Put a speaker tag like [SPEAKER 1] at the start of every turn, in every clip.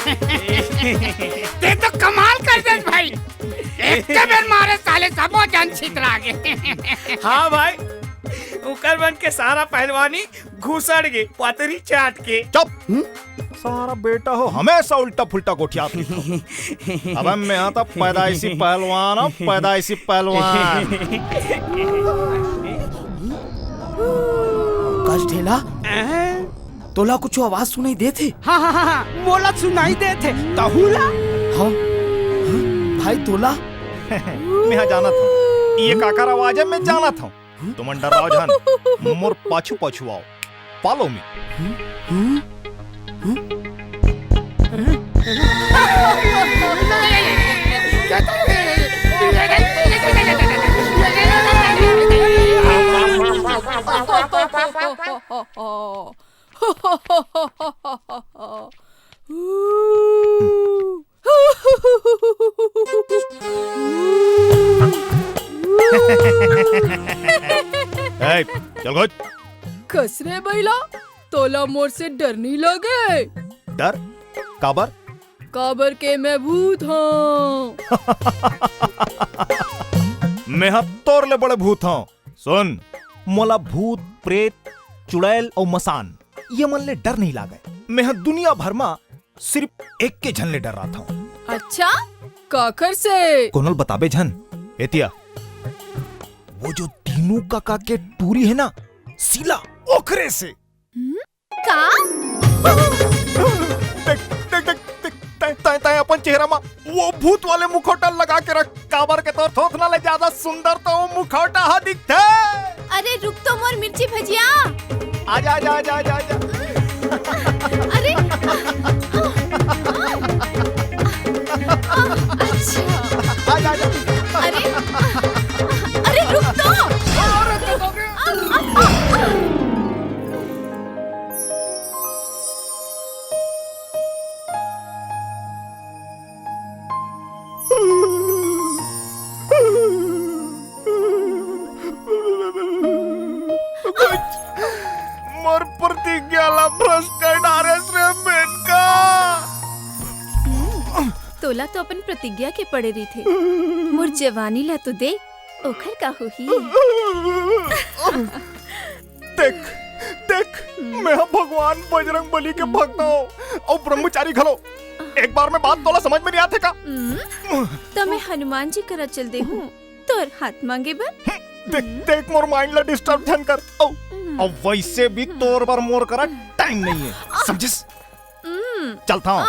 [SPEAKER 1] ते तो कमाल कर दे भाई, एक के बेर मारे साले सबो जान छितरा गए।
[SPEAKER 2] हाँ भाई, उकर बन के सारा पहलवानी घुसड़ गए पतरी चाट के।
[SPEAKER 3] चुप, सारा बेटा हो हमेशा उल्टा फुल्टा गोठियाती। अब मैं यहाँ तक पैदाइशी पहलवान हूँ, पैदाइशी पहलवान।
[SPEAKER 4] कस ढेला, तोला कुछ आवाज सुनाई दे थे?
[SPEAKER 1] हाँ, मोला सुनाई दे थे। कहूला
[SPEAKER 4] हाँ, भाई तोला
[SPEAKER 3] मैं यहाँ जाना था, ये काकर आवाज है, मैं जाना था। तुम डर रहो जान, मोर पाछू पाछू आओ, फॉलो मी। चल गो।
[SPEAKER 5] खसरे बैला, तोला मोर से डर नहीं लगे?
[SPEAKER 3] डर काबर?
[SPEAKER 5] काबर के मैं भूत हूँ।
[SPEAKER 3] मैं तोर ले बड़े भूत हूँ। सुन, मोला भूत प्रेत चुड़ैल और मसान ये मन ले डर नहीं लागे। मैं दुनिया भर में सिर्फ एक के झन ले डर रहा था।
[SPEAKER 5] अच्छा, काकर से?
[SPEAKER 3] कोनल बताबे झन एतिया, वो जो तीनों काका के टूरी है ना, सीला ओखरे से।
[SPEAKER 5] का?
[SPEAKER 3] तय अपन चेहरा में वो भूत वाले मुखौटा लगा के रख, काबर के तोर थोथना ले ज्यादा सुंदर तो वो मुखौटा हा दिखते।
[SPEAKER 5] अरे रुक तो मोर मिर्ची भजिया।
[SPEAKER 3] आजा आजा आजा आजा आजा।
[SPEAKER 5] अरे अच्छा,
[SPEAKER 3] आजा आजा।
[SPEAKER 5] अरे रुक तो।
[SPEAKER 3] मोर प्रतिज्ञा ला भ्रष्ट कर डारे रे मेनका।
[SPEAKER 5] तोला तो अपन प्रतिज्ञा के पड़े रही थे, मोर जवानी ला तो दे, ओखर का होही।
[SPEAKER 3] देख देख, मैं भगवान बजरंग बली के भक्त हूँ और ब्रह्मचारी खलो। एक बार में बात तोला समझ में नहीं आते का?
[SPEAKER 5] तो मैं हनुमान जी करा चल दे हूँ, तोर हाथ मांगे बर।
[SPEAKER 3] देख देख, मोर माइंड ला डिस्टर्ब धन कर। और वैसे भी तोर पर मोर करा टाइम नहीं है, समझिस? चलता हूँ।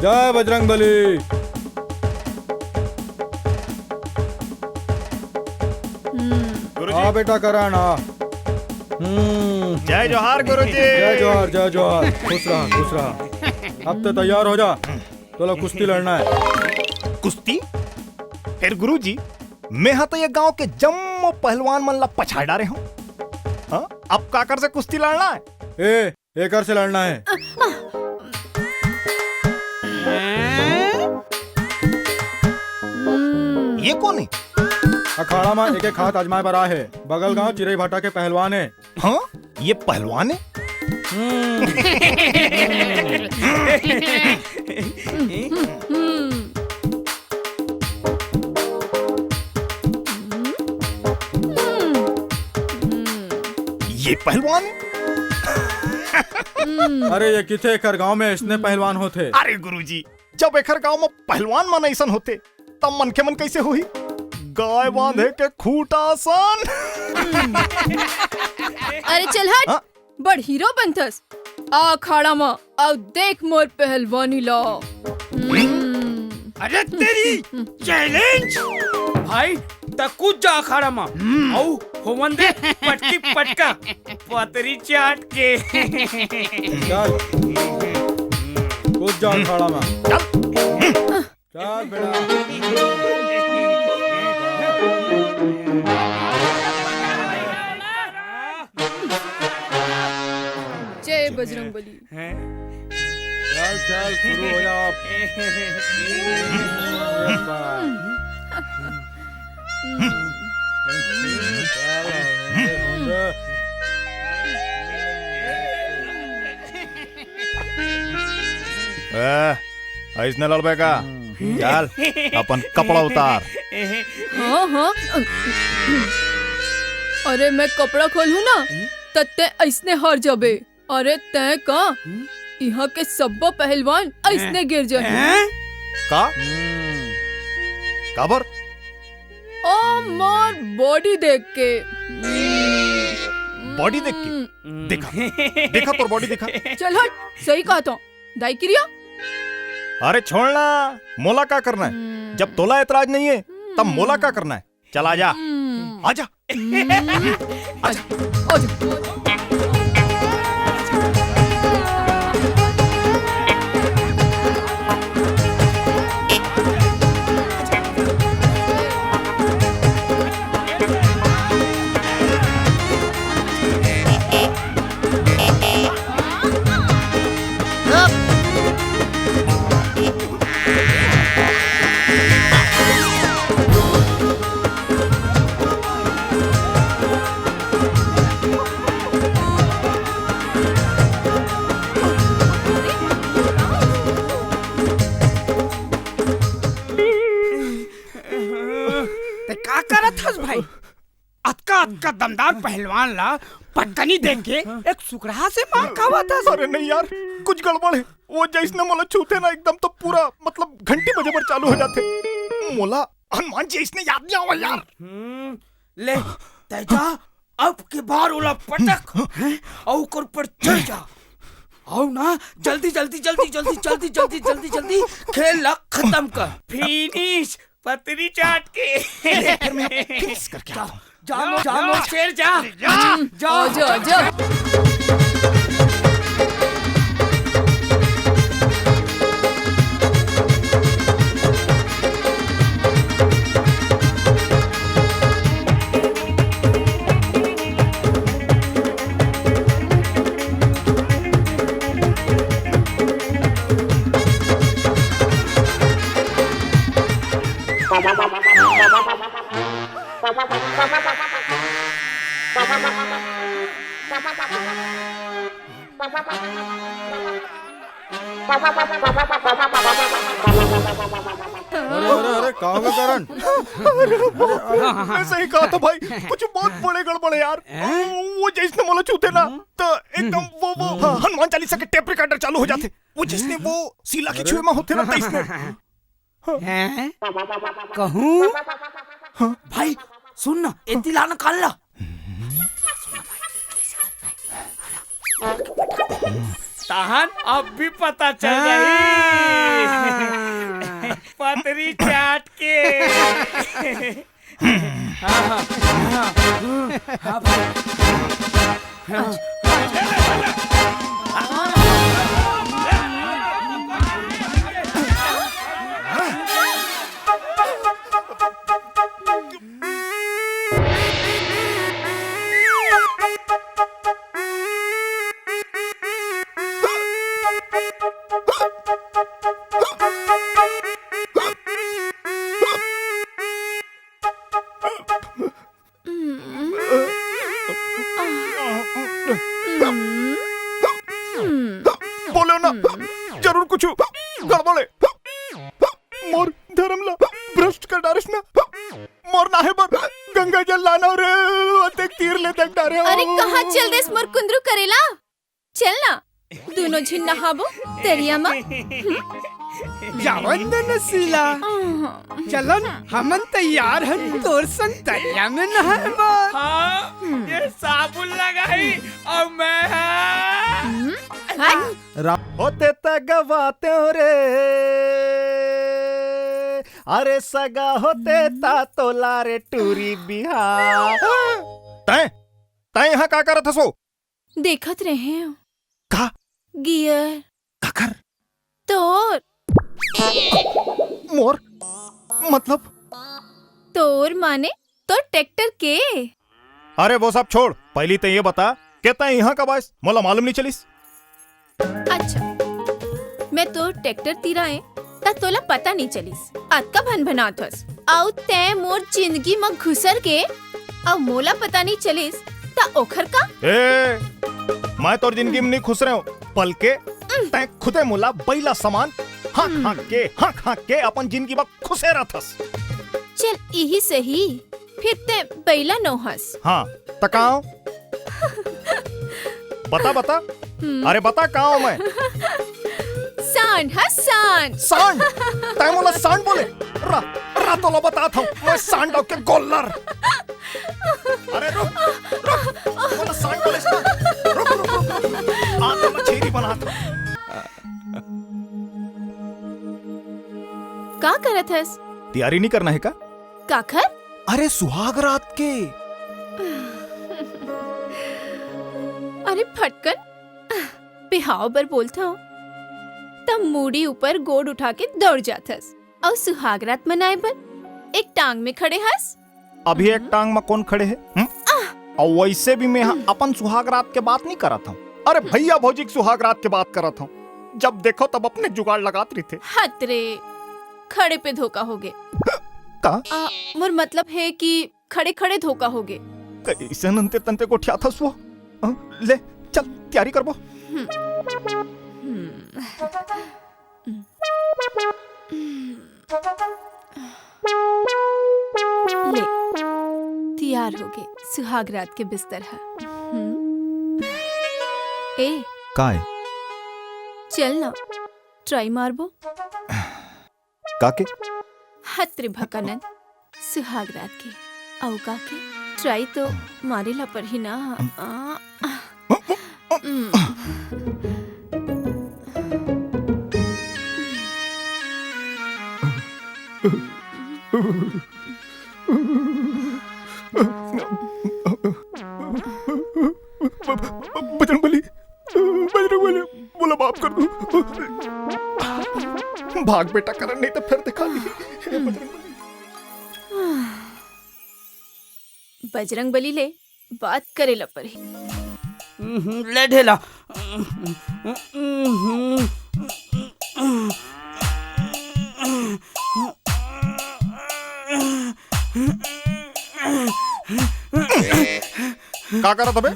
[SPEAKER 6] जय बजरंग बली। हाँ बेटा कराना।
[SPEAKER 3] जय जोहार गुरुजी।
[SPEAKER 6] जय जोहार जय जोहार। खुश रहा खुश रहा। अब तो तैयार हो जा, तो कुश्ती लड़ना है।
[SPEAKER 3] कुश्ती? फिर गुरुजी, मैं तो ये गांव के जम्मो पहलवान मन ला पछाड़ डारे हूँ। अब काकर से कुश्ती लड़ना है?
[SPEAKER 6] एकर से लड़ना है।
[SPEAKER 3] ये कौन है?
[SPEAKER 6] अखाड़ा में एक एक हाथ आजमाए बरा है। बगल गांव चिरई भाटा के पहलवान है।
[SPEAKER 3] हाँ, ये पहलवान है? ये पहलवान है?
[SPEAKER 6] अरे ये किथे एकर गांव में इसने पहलवान होते।
[SPEAKER 3] अरे गुरुजी, जब एकर गांव में पहलवान मन ऐसन होते तब मन के मन कैसे हुई? गाय बांधे के खूटा आसान।
[SPEAKER 5] अरे चल हट, बड़ हीरो बनथस। आ खाड़ा में आओ देख मोर पहलवानी ला।
[SPEAKER 1] अरे तेरी चैलेंज
[SPEAKER 2] भाई तक कूद जा अखाड़ा में, आओ होमन दे पटकी पटका पतरी चाट के।
[SPEAKER 6] चल कूद जा अखाड़ा में। चल बेटा।
[SPEAKER 5] जय बजरंग बली।
[SPEAKER 6] चल चल शुरू हो जा।
[SPEAKER 3] ऐसने लड़बे का चल अपन कपड़ा उतार।
[SPEAKER 5] हाँ हाँ अरे मैं कपड़ा खोलूं ना तत्ते ऐसने हार जाबे। अरे तय का यहाँ के सब्बो पहलवान ऐसने गिर जाए।
[SPEAKER 3] का काबर
[SPEAKER 5] ओ मोर बॉडी देख के।
[SPEAKER 3] बॉडी देख के देखा देखा तोर बॉडी देखा।
[SPEAKER 5] चल हट सही कहा तो दाई क्रिया।
[SPEAKER 3] अरे छोड़ना मोला क्या करना है जब तोला एतराज नहीं है तब मोला क्या करना है। चल आजा आजा
[SPEAKER 1] का करत हस भाई? अतका अतका दमदार पहलवान ला पटकनी देख के एक सुकरा से मार खावा था।
[SPEAKER 3] अरे नहीं यार कुछ गड़बड़ है। वो जैसने मोला छूते ना एकदम तो पूरा मतलब घंटी बजे पर चालू हो जाते। मोला हनुमान जी इसने याद नहीं आवा यार।
[SPEAKER 2] ले तेजा अब के बार ओला पटक और ऊपर पर चढ़ जा आओ ना जल्दी जल्दी जल्दी जल्दी जल्दी जल्दी जल्दी जल्दी खेल ला खत्म कर। फिनिश पतरी चाट के।
[SPEAKER 3] फिर मैं फिनिश करके आता हूं।
[SPEAKER 2] जाओ जाओ शेर जा
[SPEAKER 5] जाओ जा जा।
[SPEAKER 6] अरे कहाँ का करण?
[SPEAKER 3] मैं सही कहा था भाई कुछ बहुत बड़े गड़बड़ है यार। वो जैसने मोला छूते ना तो एकदम वो हनुमान चालीसा के टेप रिकॉर्डर चालू हो जाते। वो जिसने वो सीला के छुए में होते ना
[SPEAKER 2] कहूँ भाई सुन ना इतिला निकाल ला। ताहन अब भी पता चल गई पतरी चाट के।
[SPEAKER 3] बोलो ना जरूर कुछ गड़बड़ है। मोर धर्म ला भ्रष्ट कर डारिस ना। मोर नाहे पर गंगा जल लाना रे अतेक तीर ले तक डारे।
[SPEAKER 5] अरे कहाँ चल देस मोर कुंद्रू करेला। चल ना दोनों झिन नहाबो तेरिया में।
[SPEAKER 1] जावन नसीला चलन हमन तैयार हन तोर संग तैया में नहाबा।
[SPEAKER 2] हाँ ये साबुन लगाई और मैं
[SPEAKER 3] होते तगवाते रे अरे सगा होते ता तोला रे टूरी बिहार। तय तय यहाँ का करत हसो?
[SPEAKER 5] देखत रहे हो
[SPEAKER 3] का
[SPEAKER 5] गियर
[SPEAKER 3] काकर
[SPEAKER 5] तोर
[SPEAKER 3] मोर मतलब
[SPEAKER 5] तोर माने तो ट्रैक्टर के।
[SPEAKER 3] अरे वो सब छोड़ पहली तो ये बता कहता है यहाँ का बायस मोला मालूम नहीं चलिस।
[SPEAKER 5] अच्छा मैं तो ट्रैक्टर तिराए ता तोला पता नहीं चलिस। अतका भन भनात हस आउ ते मोर जिंदगी में घुसर के आउ मोला पता नहीं चलिस ता ओखर का।
[SPEAKER 3] ए मैं तोर जिंदगी में नहीं खुश रहे हूँ पल के तै खुदे मुला बैला समान हाँक के अपन जिंदगी बा खुशे रहथस।
[SPEAKER 5] चल यही सही, फिर ते बैला नो हंस।
[SPEAKER 3] हाँ तकाओ बता अरे बता काओ मैं
[SPEAKER 5] सांड हंस सांड।
[SPEAKER 3] सांड तै मोला सांड बोले रा तो लो बता था मैं सांड के गोल्लर। अरे रुक मोला सांड बोले रुक आ तो मैं छेरी बना था।
[SPEAKER 5] का करत हस?
[SPEAKER 3] तैयारी नहीं करना है का?
[SPEAKER 5] काखर?
[SPEAKER 3] अरे सुहाग रात के।
[SPEAKER 5] अरे फटकन बिहाव बर बोलता हूँ तब मूडी ऊपर गोड़ उठा के दौड़ जाथस और सुहागरात मनाए पर एक टांग में खड़े हस।
[SPEAKER 3] अभी एक टांग में कौन खड़े है? और वैसे भी मैं अपन सुहाग रात के बात नहीं करा था। अरे भैया भौजी की सुहाग रात के बात करा था। जब देखो तब अपने जुगाड़ लगात रही थे।
[SPEAKER 5] हतरे खड़े पे धोखा हो गए
[SPEAKER 3] का?
[SPEAKER 5] मोर मतलब है कि खड़े खड़े धोखा हो गए।
[SPEAKER 3] कैसे नंते तंते को ठिया था वो? ले चल तैयारी करबो।
[SPEAKER 5] ले तैयार हो गए सुहाग रात के बिस्तर है। ए
[SPEAKER 3] काय
[SPEAKER 5] चल ना ट्राई मारबो।
[SPEAKER 3] काके?
[SPEAKER 5] हत्रे भकानन सुहाग रात के औ काके ट्राई तो मारे ला पर ही ना।
[SPEAKER 3] बजरंगबली बोला माफ कर दो। भाग बेटा करन नहीं तो फिर दिखा दी।
[SPEAKER 5] बजरंग बली ले बात करे ला पर ही।
[SPEAKER 2] ले ढेला।
[SPEAKER 3] का करत हबे?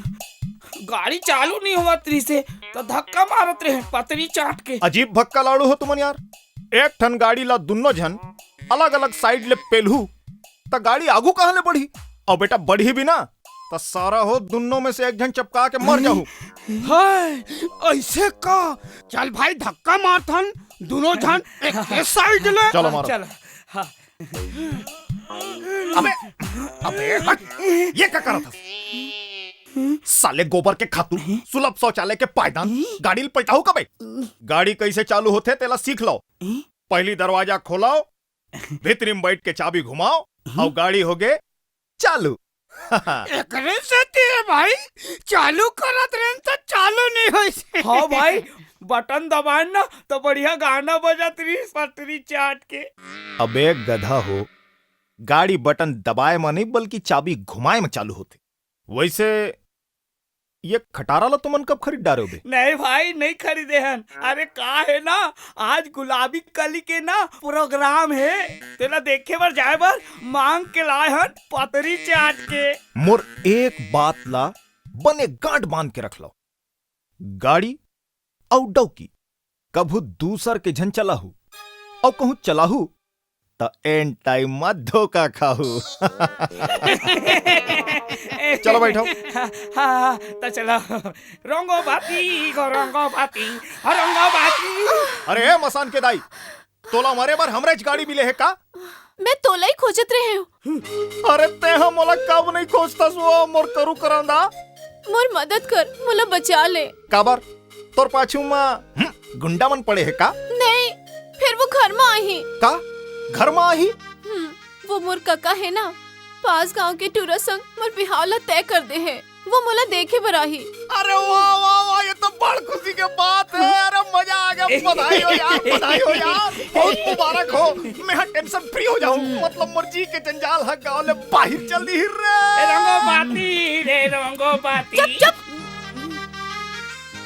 [SPEAKER 2] गाड़ी चालू नहीं हुआ त्री से तो धक्का मारत रहे पतरी चाट के।
[SPEAKER 3] अजीब भक्का लाड़ू हो तुमन यार। एक ठन गाड़ी ला दुनो जन अलग अलग साइड ले पेलहू त गाड़ी आगू कहां ले बढ़ी? और बेटा बढ़ी भी ना तो सारा हो दुनो में से एक जन चपका के मर जाहू।
[SPEAKER 1] हाय ऐसे का? चल भाई धक्का मारथन दोनों जन एक साइड ले।
[SPEAKER 3] चलो मारो।
[SPEAKER 2] चल हाँ।
[SPEAKER 3] अबे हट, ये क्या कर रहा था? साले गोबर के खातू सुलभ शौचालय के पायदान गाड़ी पैताहू कबे? गाड़ी कैसे चालू होते तेला सीख लो। पहली दरवाजा खोलाओ, भीतरी में बैठ के चाबी घुमाओ और गाड़ी हो गए चालू।
[SPEAKER 1] एकरे से ते भाई चालू करत रहे तो चालू नहीं होई।
[SPEAKER 2] हाँ भाई बटन दबाए ना तो बढ़िया गाना बजत रही पटरी चाट के।
[SPEAKER 3] अबे गधा हो, गाड़ी बटन दबाए में नहीं बल्कि चाबी घुमाए में चालू होते। वैसे ये खटारा ला तुमन कब खरीद डारे हो?
[SPEAKER 2] नहीं भाई नहीं खरीदे हन। अरे का है ना आज गुलाबी कली के ना प्रोग्राम है तेला देखे बर जाए बर मांग के लाए हन पतरी चाट के।
[SPEAKER 3] मोर एक बात ला बने गांठ बांध के रख लो, गाड़ी और डौकी कभू दूसर के झन चलाहू और कहूं चलाहू तो एंड टाइम में धोखा खाहू। चलो बैठो।
[SPEAKER 2] हाँ तो चलो रंगो बाती गो रंगो बाती रंगो बाती।
[SPEAKER 3] अरे ए मसान के दाई तोला मारे बार हमरे गाड़ी मिले है का?
[SPEAKER 5] मैं तोला ही खोजत रहे हूँ।
[SPEAKER 3] अरे ते हम मोला कब नहीं खोजता सो मोर करू करांदा।
[SPEAKER 5] मोर मदद कर, मोला बचा ले।
[SPEAKER 3] काबर तोर पाछू में गुंडा मन पड़े है का?
[SPEAKER 5] नहीं फिर वो घर में आई
[SPEAKER 3] का घर में आई?
[SPEAKER 5] वो मोर काका है ना पास गांव के टूरा संग मोर बिहावला तय कर दे है। वो मोला देखे बराही।
[SPEAKER 3] अरे वाह वाह वाह ये तो बड़ खुशी की बात है। अरे मजा आ गया। बधाई हो यार, बधाई हो यार, बहुत मुबारक हो। मैं टेंशन फ्री हो जाऊं। मतलब मर्जी के जंजाल है गाँव ले बाहर चल दी रे।
[SPEAKER 2] रंगो बाती रे रंगो बाती।
[SPEAKER 5] चुप चुप।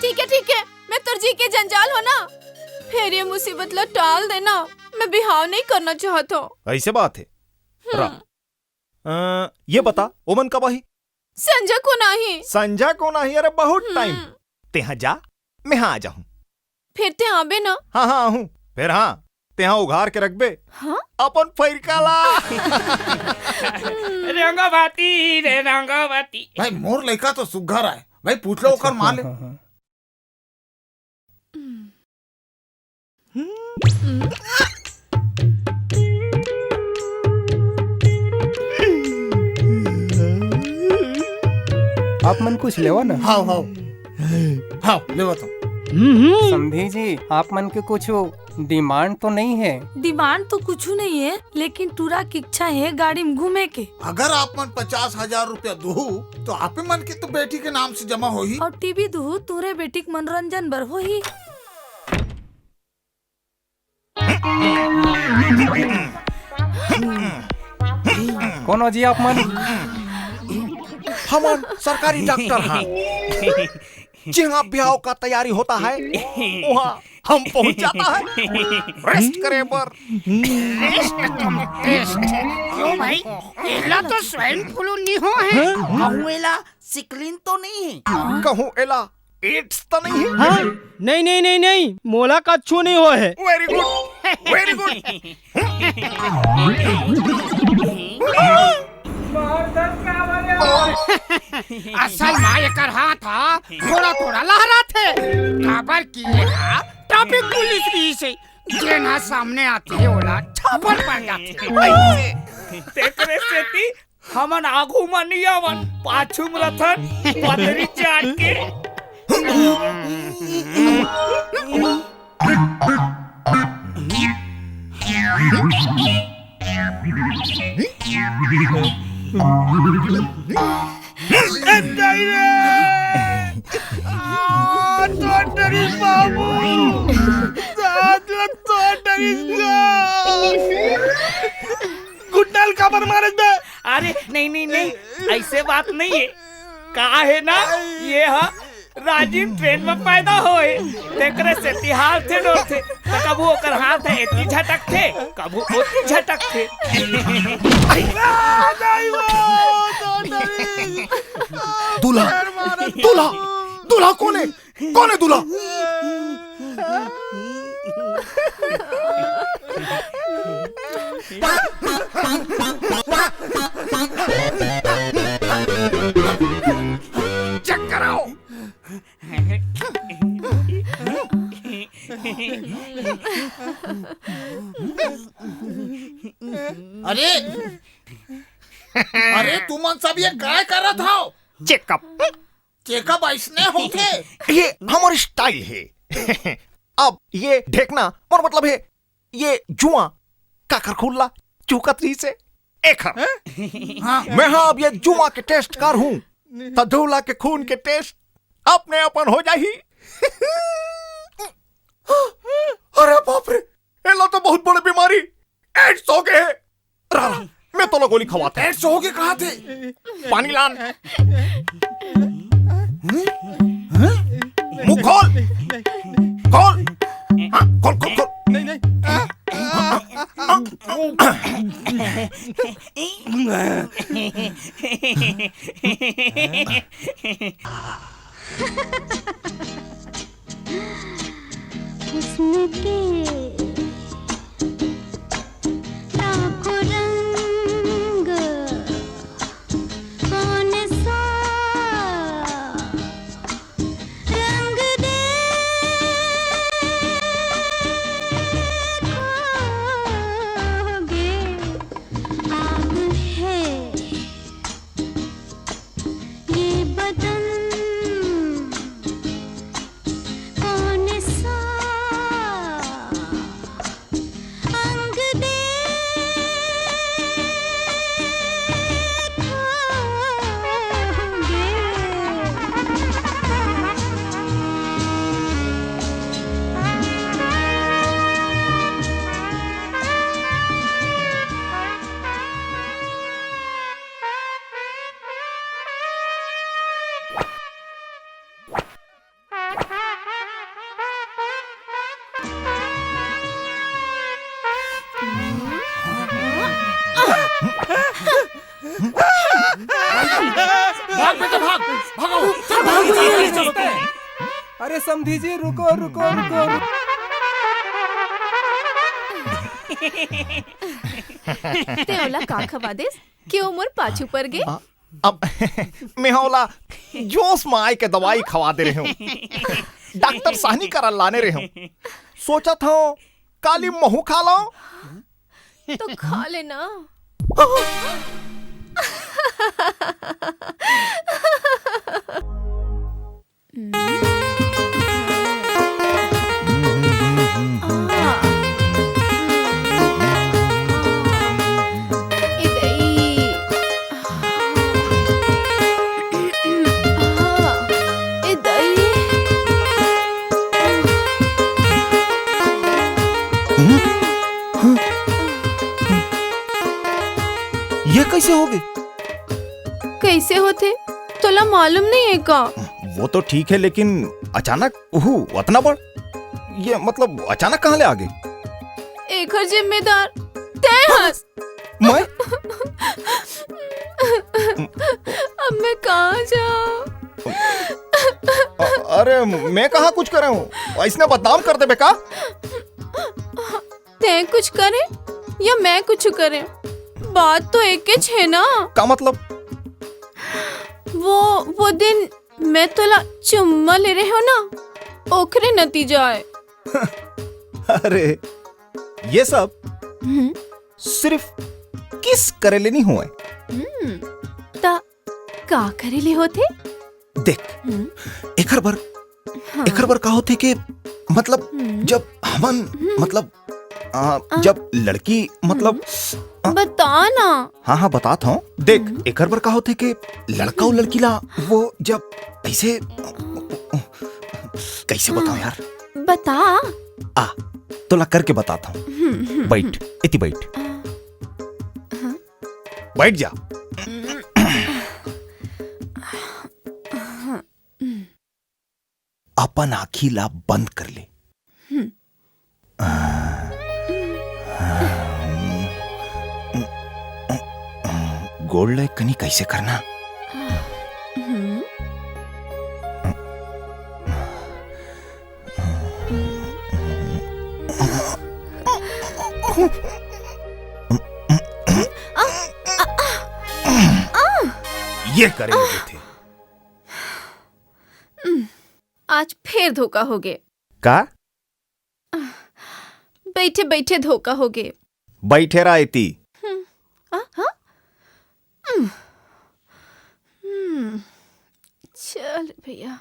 [SPEAKER 5] ठीक है मैं तुरजी के जंजाल हो ना फिर ये मुसीबत ला टाल देना। मैं बिहाव नहीं करना चाहता हूँ।
[SPEAKER 3] ऐसे बात है ये बता ओमन कब आई?
[SPEAKER 5] संजय को नहीं।
[SPEAKER 3] संजय को नहीं? अरे बहुत टाइम। तेहा जा मैं आ जाऊं।
[SPEAKER 5] फिर ते आबे ना।
[SPEAKER 3] हाँ हाँ हूँ। फिर हाँ तेहा उघार के रखबे
[SPEAKER 5] हाँ
[SPEAKER 3] अपन फैरकाला।
[SPEAKER 2] रंगवती रे रंगवती।
[SPEAKER 7] भाई मोर लड़का तो सुघर है भाई, पूछ लो ओकर माँ ले।
[SPEAKER 6] आप मन कुछ लेवा ना।
[SPEAKER 7] हाँ हाँ हाँ ले बताओ।
[SPEAKER 8] समझी जी, आप मन के कुछ डिमांड तो नहीं है?
[SPEAKER 9] डिमांड तो कुछ नहीं है, लेकिन टूरा की इच्छा है गाड़ी में घूमे के।
[SPEAKER 7] अगर आप मन 50,000 रुपया दू तो आप मन के तो बेटी के नाम से जमा हो ही।
[SPEAKER 9] और टीवी दू तोरे बेटी के मनोरंजन बर हो ही।
[SPEAKER 8] कौन जी आप मन?
[SPEAKER 3] हम सरकारी डॉक्टर हैं। जहाँ ब्याह का तैयारी होता है वहाँ हम पहुँच जाता है रेस्ट करे पर।
[SPEAKER 1] क्यों भाई, एला तो स्वाइन फ्लू नहीं हो है।
[SPEAKER 2] कहूँ एला सिकलिन तो नहीं है।
[SPEAKER 3] कहूँ एला एड्स तो नहीं है।
[SPEAKER 6] हाँ? नहीं नहीं नहीं नहीं, मोला का छू नहीं हो है।
[SPEAKER 3] Very good very good.
[SPEAKER 1] असल माँ एकर हाथ था थोड़ा थोड़ा लहरा थे। खबर किए था ट्रैफिक पुलिस की से जेना सामने आती है ओला छापर पड़ जाती।
[SPEAKER 2] तेकरे सेती हमन आगू में नहीं आवन, पाछू में रथन पतरी चाट के।
[SPEAKER 6] गुड्डल खबर मारे दे।
[SPEAKER 2] अरे नहीं नहीं नहीं, ऐसे बात नहीं है। कहा है ना ये हा राजीव ट्रेन में पैदा होए, तेकरे से तिहार थे डोर थे। तो कबू ओकर हाथ है इतनी झटक थे, कबू उतनी झटक थे।
[SPEAKER 3] दूल्हा दूल्हा दूल्हा कौन है? कौन है दूल्हा?
[SPEAKER 1] चेक कराओ।
[SPEAKER 7] अरे अरे तू मन सब ये काय कर रहा था?
[SPEAKER 3] चेकअप।
[SPEAKER 7] चेकअप ऐसने होते?
[SPEAKER 3] ये हमारी स्टाइल है। अब ये देखना और मतलब है ये जुआ काकर खुल्ला चुकतरी से एक
[SPEAKER 7] हाँ
[SPEAKER 3] मैं हाँ अब ये जुआ के टेस्ट कर हूँ तो दूल्हा के खून के टेस्ट अपने अपन हो जाही। अरे बाप रे, एला तो बहुत बड़ी बीमारी एड्स हो गए है। रारा मैं तो गोली खवाता है।
[SPEAKER 7] एड्स हो के कहा थे?
[SPEAKER 3] पानी लान। मुंह खोल खोल। हाँ, खोल खोल खोल।
[SPEAKER 6] नहीं नहीं।
[SPEAKER 10] हुस्न के लाखों रंग कौन सा रंग देखोगे, आग है ये बदन कौन सा
[SPEAKER 8] अरे समधी जी रुको रुको रुको, रुको।
[SPEAKER 5] ते ओला का खवा देस कि उमर पाछू पर गे।
[SPEAKER 3] अब मैं होला जोश में आए के दवाई खवा दे रहे हूँ। डॉक्टर साहनी करा लाने रहे हूँ। सोचा था काली महू खा लो।
[SPEAKER 5] तो खा लेना।
[SPEAKER 3] ये कैसे हो गए?
[SPEAKER 5] कैसे होते तोला मालूम नहीं है का?
[SPEAKER 3] वो तो ठीक है लेकिन अचानक उतना बड़ ये मतलब अचानक कहाँ ले आ गए?
[SPEAKER 5] एक हर जिम्मेदार तय हंस।
[SPEAKER 3] मैं
[SPEAKER 5] अब मैं कहाँ जाऊँ?
[SPEAKER 3] अरे मैं कहाँ कुछ करे हूँ, इसने बदनाम कर दे बेका।
[SPEAKER 5] तय कुछ करे या मैं कुछ करे, बात तो एक ही है ना।
[SPEAKER 3] का मतलब?
[SPEAKER 5] वो दिन मैं तोला चुम्मा ले रहे हो ना, ओखरे नतीजा है।
[SPEAKER 3] अरे ये सब सिर्फ किस करेले नहीं हुए।
[SPEAKER 5] ता का करेले होते?
[SPEAKER 3] देख एकर बर का होते कि मतलब जब हमन मतलब जब लड़की मतलब
[SPEAKER 5] बता ना।
[SPEAKER 3] हाँ बताता हूँ। देख एकर बर का होते कि लड़का और लड़की ला वो जब ऐसे कैसे बताऊं यार।
[SPEAKER 5] बता।
[SPEAKER 3] तो ला करके बताता हूँ। बैठ इति बैठ बैठ जा। अपन आँखी ला बंद कर ले। गोड़ ले कनी कैसे करना? ये करेंगे थे।
[SPEAKER 5] आज फिर धोखा हो गए।
[SPEAKER 3] का?
[SPEAKER 5] बैठे बैठे धोखा हो गए।
[SPEAKER 3] बैठे रहा इति।
[SPEAKER 5] चल भैया।